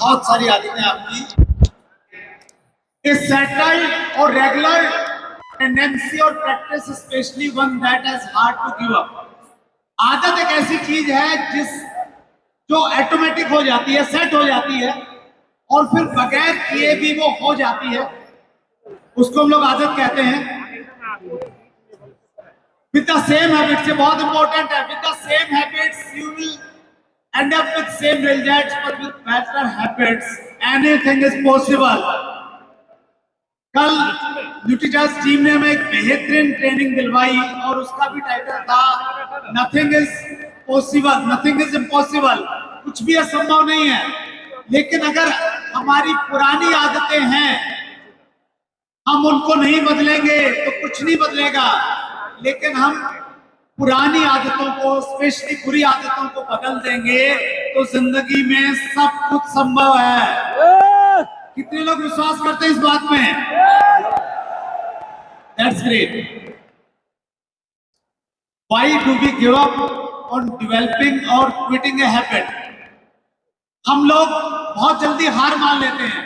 बहुत सारी आदतें आपकी सेटल्ड और रेगुलर टेंडेंसी और practice, specially one that is hard to give up. आदत एक ऐसी चीज है जो ऑटोमेटिक हो जाती है, सेट हो जाती है और फिर बगैर किए भी वो हो जाती है, उसको हम लोग आदत कहते हैं। विद द सेम हैबिट्स, ये बहुत इंपॉर्टेंट है, with the same habits you will end up with same results, but with better habits anything is possible। कल न्यूट्रीचार्ज टीम ने हमें एक बेहतरीन ट्रेनिंग दिलवाई और उसका भी टाइटल था nothing is possible, nothing is impossible, कुछ भी असंभव नहीं है। लेकिन अगर हमारी पुरानी आदतें हैं, हम उनको नहीं बदलेंगे तो कुछ नहीं बदलेगा। लेकिन हम पुरानी आदतों को, स्पेशली बुरी आदतों को बदल देंगे तो जिंदगी में सब कुछ संभव है। कितने लोग विश्वास करते हैं इस बात में? That's great. Why do we give up on developing और क्विटिंग ए हैबिट? हम लोग बहुत जल्दी हार मान लेते हैं।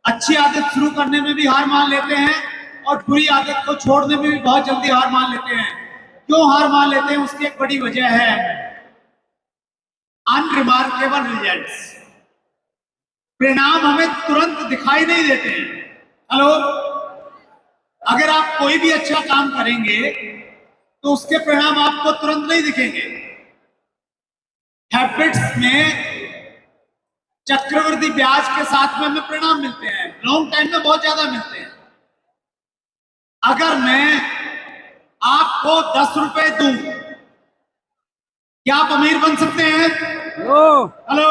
अच्छी आदत शुरू करने में भी हार मान लेते हैं और बुरी आदत को छोड़ने में भी बहुत जल्दी हार मान लेते हैं। क्यों हार मान लेते हैं? उसकी एक बड़ी वजह है अनरिमार्केबल रिजल्ट्स। परिणाम हमें तुरंत दिखाई नहीं देते हैं। हेलो, अगर आप कोई भी अच्छा काम करेंगे तो उसके परिणाम आपको तुरंत नहीं दिखेंगे। हैबिट्स में चक्रवृद्धि ब्याज के साथ में हमें परिणाम मिलते हैं, लॉन्ग टाइम में बहुत ज्यादा मिलते हैं। अगर मैं आपको 10 रुपए दूं, क्या आप अमीर बन सकते हैं? हेलो,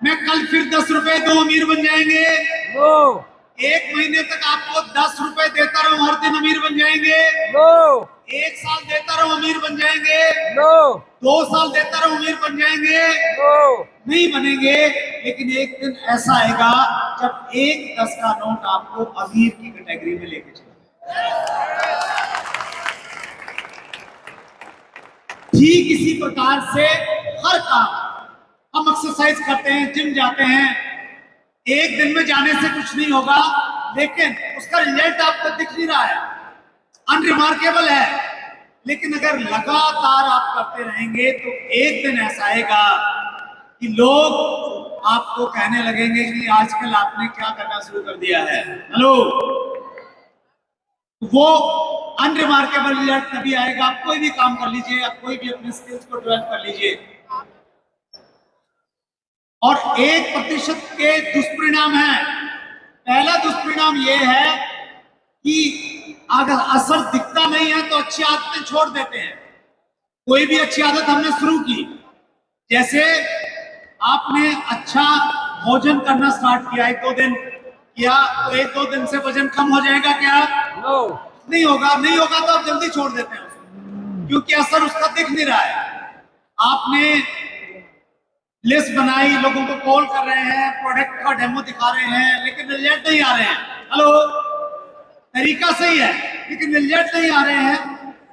मैं कल फिर 10 रुपए दूं, अमीर बन जाएंगे? एक महीने तक आपको 10 रुपए देता रहूं, हर दिन अमीर बन जाएंगे? एक साल देता रहूं, अमीर बन जाएंगे? 2 साल देता रहूं, अमीर बन जाएंगे? नहीं बनेंगे। लेकिन एक दिन ऐसा आएगा जब एक 10 का नोट आपको अमीर की कैटेगरी में लेके चलेगा। ठीक इसी प्रकार से हर काम, हम एक्सरसाइज करते हैं, जिम जाते हैं, एक दिन में जाने से कुछ नहीं होगा, लेकिन उसका रिजल्ट आपको दिख नहीं रहा है, अनरिमार्केबल है। लेकिन अगर लगातार आप करते रहेंगे तो एक दिन ऐसा आएगा कि लोग आपको कहने लगेंगे कि आजकल आपने क्या करना शुरू कर दिया है। हेलो, वो अनरिमार्केबल रिजल्ट तभी आएगा। आप कोई भी काम कर लीजिए, आप कोई भी अपने स्किल्स को डेवलप कर लीजिए, और 1% के दुष्परिणाम है। पहला दुष्परिणाम यह है कि अगर असर दिखता नहीं है तो अच्छी आदतें छोड़ देते हैं। कोई भी अच्छी आदत हमने शुरू की, जैसे आपने अच्छा भोजन करना स्टार्ट किया, 1-2 दिन किया तो 1-2 दिन से वजन कम हो जाएगा क्या? नहीं होगा। नहीं होगा तो आप जल्दी छोड़ देते हैं उसको, क्योंकि असर उसका दिख नहीं रहा है। आपने लिस्ट बनाई, लोगों को कॉल कर रहे हैं, प्रोडक्ट का डेमो दिखा रहे हैं, लेकिन रिजल्ट नहीं आ रहे हैं। हेलो, तरीका सही है लेकिन रिजल्ट नहीं आ रहे हैं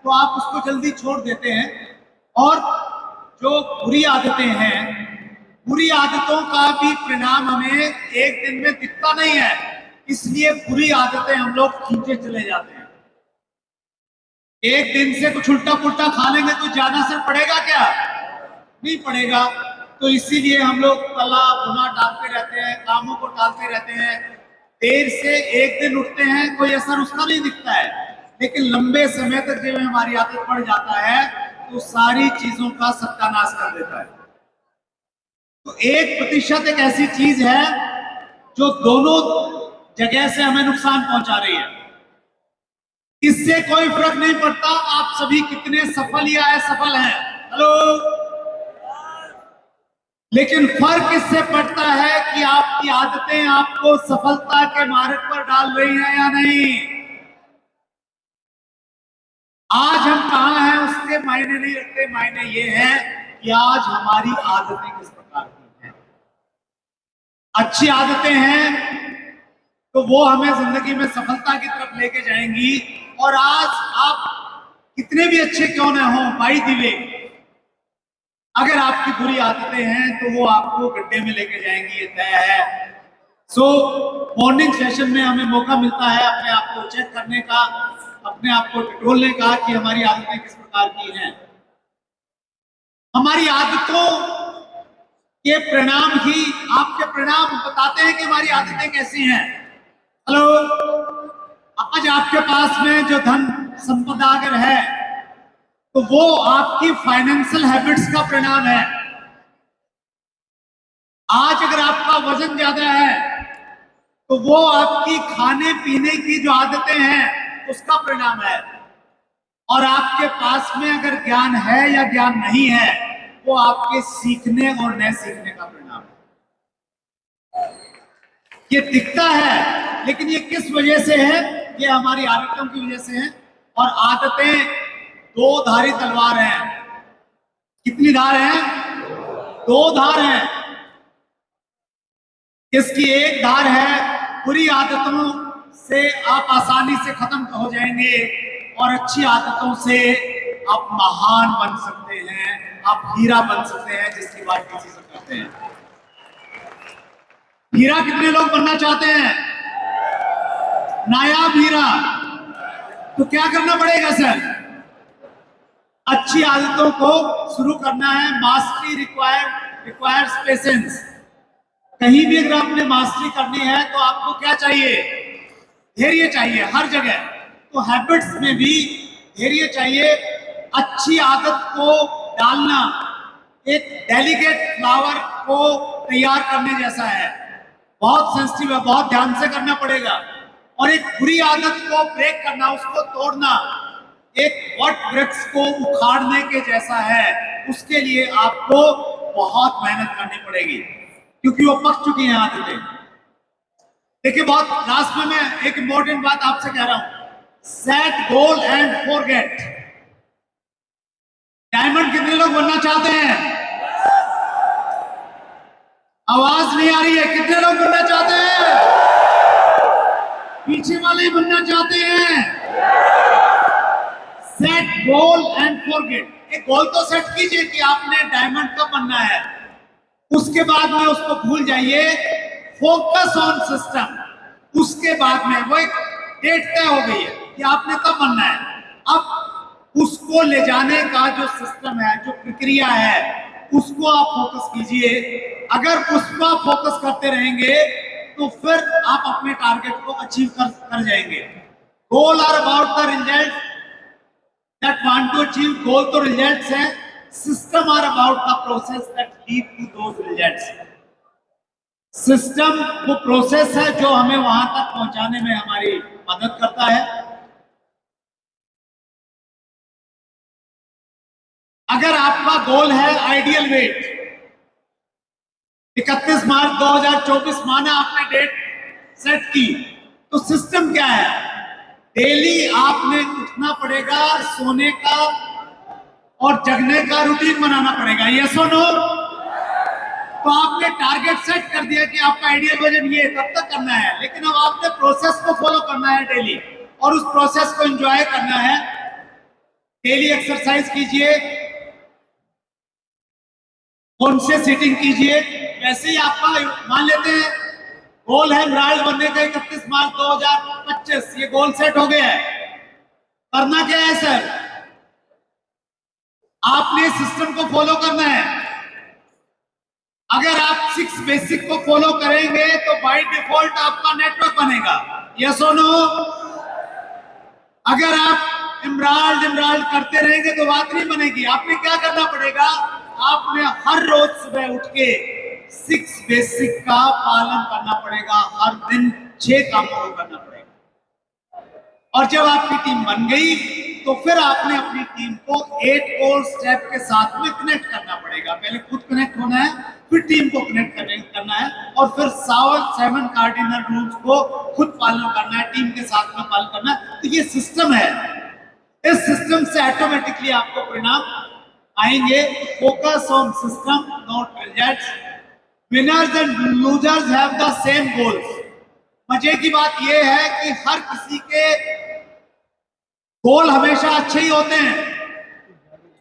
तो आप उसको जल्दी छोड़ देते हैं। और जो बुरी आदतें हैं, बुरी आदतों का भी परिणाम हमें एक दिन में दिखता नहीं है, इसलिए बुरी आदतें हम लोग खींचे चले जाते हैं। एक दिन से कुछ उल्टा पुल्टा खा लेंगे तो ज्यादा असर पड़ेगा क्या? नहीं पड़ेगा। तो इसीलिए हम लोग तला भुना डालते रहते हैं, कामों को टालते रहते हैं। देर से एक दिन उठते हैं, कोई असर उसका नहीं दिखता है, लेकिन लंबे समय तक जब हमारी आदत पड़ जाता है तो सारी चीजों का सत्यानाश कर देता है। तो 1% एक ऐसी चीज है जो दोनों जगह से हमें नुकसान पहुंचा रही है। इससे कोई फर्क नहीं पड़ता आप सभी कितने सफल या असफल हैं। हेलो, लेकिन फर्क इससे पड़ता है कि आपकी आदतें आपको सफलता के मार्ग पर डाल रही हैं या नहीं। आज हम कहां हैं उसके मायने नहीं रखते, मायने ये है कि आज हमारी आदतें किस प्रकार की हैं। अच्छी आदतें हैं तो वो हमें जिंदगी में सफलता की तरफ लेके जाएंगी। और आज आप कितने भी अच्छे क्यों ना हो, बाय द वे अगर आपकी बुरी आदतें हैं तो वो आपको गड्ढे में लेके जाएंगी, ये तय है। सो मॉर्निंग सेशन में हमें मौका मिलता है अपने आप को चेक करने का, अपने आप को टटोलने का कि हमारी आदतें किस प्रकार की हैं। हमारी आदतों के परिणाम ही आपके परिणाम बताते हैं कि हमारी आदतें कैसी हैं। हेलो, आज आपके पास में जो धन संपदा अगर है तो वो आपकी फाइनेंशियल हैबिट्स का परिणाम है। आज अगर आपका वजन ज्यादा है तो वो आपकी खाने पीने की जो आदतें हैं उसका परिणाम है। और आपके पास में अगर ज्ञान है या ज्ञान नहीं है, वो आपके सीखने और न सीखने का परिणाम है। ये दिखता है, लेकिन ये किस वजह से है? ये हमारी आदतों की वजह से है। और आदतें दो धारी तलवार हैं। कितनी धार हैं? दो धार हैं। इसकी एक धार है बुरी आदतों से आप आसानी से खत्म हो जाएंगे, और अच्छी आदतों से आप महान बन सकते हैं, आप हीरा बन सकते हैं, जिसकी बात किसी से करते हैं। हीरा कितने लोग बनना चाहते हैं? नायाब हीरा। तो क्या करना पड़ेगा सर? अच्छी आदतों को शुरू करना है। Mastery requires patience. कहीं भी अगर आपने मास्टरी करनी है तो आपको क्या चाहिए? धैर्य चाहिए हर जगह। तो हैबिट्स में भी धैर्य चाहिए। अच्छी आदत को डालना एक डेलिकेट फ्लावर को तैयार करने जैसा है, बहुत सेंसिटिव है, बहुत ध्यान से करना पड़ेगा। और एक बुरी आदत को ब्रेक करना, उसको तोड़ना, एक वट वृक्ष को उखाड़ने के जैसा है। उसके लिए आपको बहुत मेहनत करनी पड़ेगी, क्योंकि वो पक चुकी हैं आदतें। देखिए, बहुत लास्ट में मैं एक इंपॉर्टेंट बात आपसे कह रहा हूं। Set goal and forget. Diamond कितने लोग बनना चाहते हैं? आवाज नहीं आ रही है। कितने लोग बनना चाहते हैं? पीछे वाले बनना चाहते हैं। Set goal and forget. एक गोल तो सेट कीजिए कि आपने डायमंड कब बनना है, उसके बाद में उसको भूल जाइए। Focus on system. उसके बाद में वो एक डेट तय हो गई है कि आपने कब बनना है। अब उसको ले जाने का जो सिस्टम है, जो प्रक्रिया है, उसको आप फोकस कीजिए। अगर उस पर फोकस करते रहेंगे तो फिर आप अपने टारगेट को अचीव कर जाएंगे। Goal are about the result that want to achieve. Goal तो रिजल्ट्स हैं। System are about the process that lead to those results. System वो प्रोसेस है जो हमें वहां तक पहुंचाने में हमारी मदद करता है। अगर आपका गोल है आइडियल वेट, 31 मार्च 2024 माना आपने डेट सेट की, तो सिस्टम क्या है? डेली आपने उठना पड़ेगा, सोने का और जगने का रूटीन बनाना पड़ेगा। यस और नो? तो आपने टारगेट सेट कर दिया कि आपका आइडियल वजन ये तब तक करना है, लेकिन अब आपने प्रोसेस को फॉलो करना है डेली, और उस प्रोसेस को एंजॉय करना है। डेली एक्सरसाइज कीजिए, फोन से सीटिंग कीजिए। वैसे ही आपका मान लेते हैं गोल है ब्राइल बनने का 31 मार्च 2025, ये गोल सेट हो गया है। करना क्या है सर? आपने सिस्टम को फॉलो करना है। अगर आप 6 बेसिक को फॉलो करेंगे तो बाय डिफॉल्ट आपका नेटवर्क बनेगा। यस और नो? अगर आप इमराल्ड करते रहेंगे तो बात नहीं बनेगी। आपने क्या करना पड़ेगा? आपने हर रोज सुबह उठ के 6 बेसिक का पालन करना पड़ेगा। हर दिन 6 कामों को करना पड़ेगा। और जब आपकी टीम बन गई तो फिर आपने अपनी टीम को 8 कोर स्टेप के साथ में कनेक्ट करना पड़ेगा। पहले खुद कनेक्ट होना है, फिर टीम को कनेक्ट करना है, और फिर 7 कार्डिनल रूल्स को खुद पालन करना है, टीम के साथ में पालन करना है। तो ये सिस्टम है। इस सिस्टम से ऑटोमेटिकली आपको परिणाम आएंगे। Focus on system, not results. Winners and losers have the same goals. मजे की बात यह है कि हर किसी के गोल हमेशा अच्छे ही होते हैं।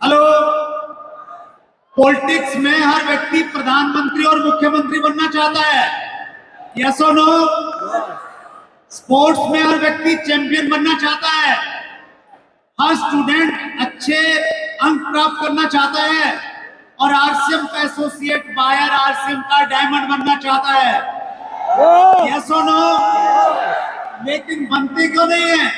हेलो, पॉलिटिक्स में हर व्यक्ति प्रधानमंत्री और मुख्यमंत्री बनना चाहता है, यस और नो? स्पोर्ट्स में हर व्यक्ति चैंपियन बनना चाहता है, हर स्टूडेंट अच्छे अंक प्राप्त करना चाहता है, और आरसीएम का एसोसिएट बायर आरसीएम का डायमंड बनना चाहता है, यस और नो? लेकिन बनते क्यों नहीं है?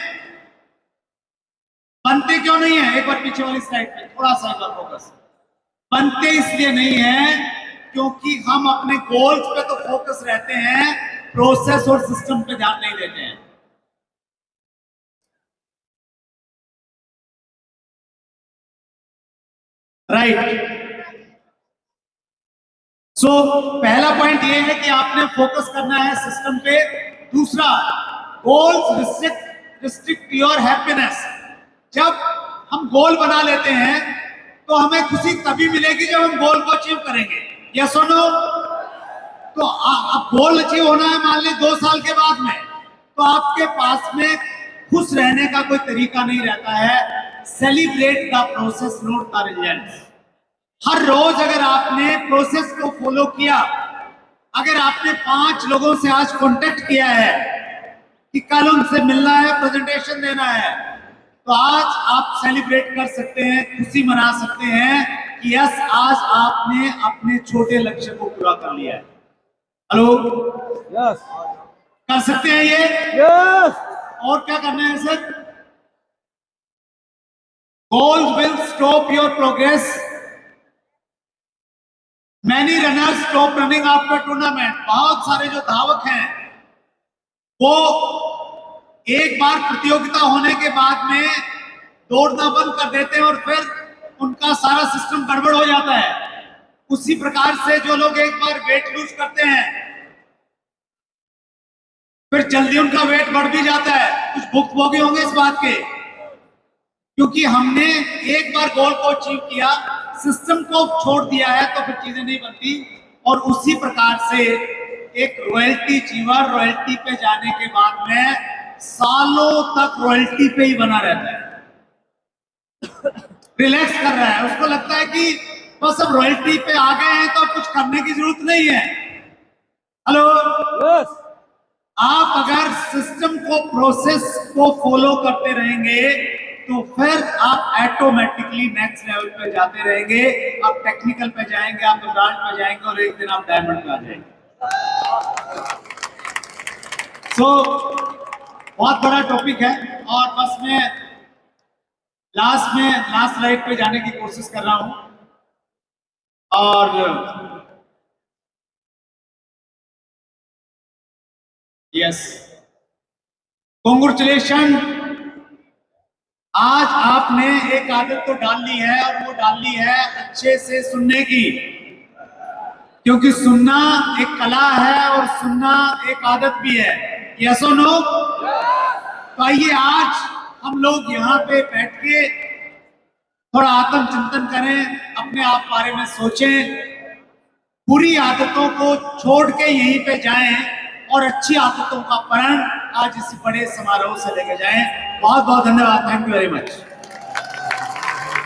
बनते क्यों नहीं है? एक बार पीछे वाली स्लाइड पे थोड़ा सा फोकस। बनते इसलिए नहीं है क्योंकि हम अपने गोल्स पे तो फोकस रहते हैं, प्रोसेस और सिस्टम पे ध्यान नहीं देते हैं। राइट। सो पहला पॉइंट ये है कि आपने फोकस करना है सिस्टम पे। दूसरा, गोल्स रिस्ट्रिक्ट योर हैप्पीनेस। जब हम गोल बना लेते हैं तो हमें खुशी तभी मिलेगी जब हम गोल को अचीव करेंगे, यस और नो? तो अब गोल अचीव होना है मान लें 2 साल के बाद में, तो आपके पास में खुश रहने का कोई तरीका नहीं रहता है। Celebrate the process, not the results. हर रोज अगर आपने प्रोसेस को फॉलो किया, अगर आपने 5 लोगों से आज कांटेक्ट किया है कि कल उनसे मिलना है, प्रेजेंटेशन देना है, तो आज आप सेलिब्रेट कर सकते हैं, खुशी मना सकते हैं कि यस, आज आपने अपने छोटे लक्ष्य को पूरा कर लिया है। हेलो, यस, कर सकते हैं ये? यस। और क्या करना है sir? Goals will stop your progress. Many runners stop running after tournament. बहुत सारे जो धावक हैं वो एक बार प्रतियोगिता होने के बाद में दौड़ना बंद कर देते हैं और फिर उनका सारा सिस्टम गड़बड़ हो जाता है। उसी प्रकार से जो लोग एक बार वेट लूज करते हैं फिर जल्दी उनका वेट बढ़ भी जाता है। कुछ भुक्तभोगी होंगे इस बात के, क्योंकि हमने एक बार गोल को अचीव किया, सिस्टम को छोड़ दिया है, तो फिर चीजें नहीं बनती। और उसी प्रकार से एक रॉयल्टी चीवर रॉयल्टी पे जाने के बाद में सालों तक रॉयल्टी पे ही बना रहता है, रिलैक्स कर रहा है। उसको लगता है कि बस अब रॉयल्टी पे आ गए हैं तो अब कुछ करने की जरूरत नहीं है। Hello, yes. आप अगर सिस्टम को, प्रोसेस को फॉलो करते रहेंगे तो फिर आप ऑटोमेटिकली नेक्स्ट लेवल पे जाते रहेंगे। आप टेक्निकल पे जाएंगे, आप ब्रांड पे जाएंगे और एक दिन आप डायमंड पे आ जाएंगे। बहुत बड़ा टॉपिक है और बस मैं लास्ट स्लाइड पे जाने की कोशिश कर रहा हूं। और यस, कांग्रेचुलेशन, आज आपने एक आदत तो डाल ली है, और वो डाल ली है अच्छे से सुनने की, क्योंकि सुनना एक कला है और सुनना एक आदत भी है, यस और नो? तो आइए आज हम लोग यहाँ पे बैठ के थोड़ा आत्मचिंतन करें, अपने आप बारे में सोचें, बुरी आदतों को छोड़ के यहीं पे जाएं और अच्छी आदतों का प्रण आज इस बड़े समारोह से लेके जाएं। बहुत बहुत धन्यवाद। Thank you very much.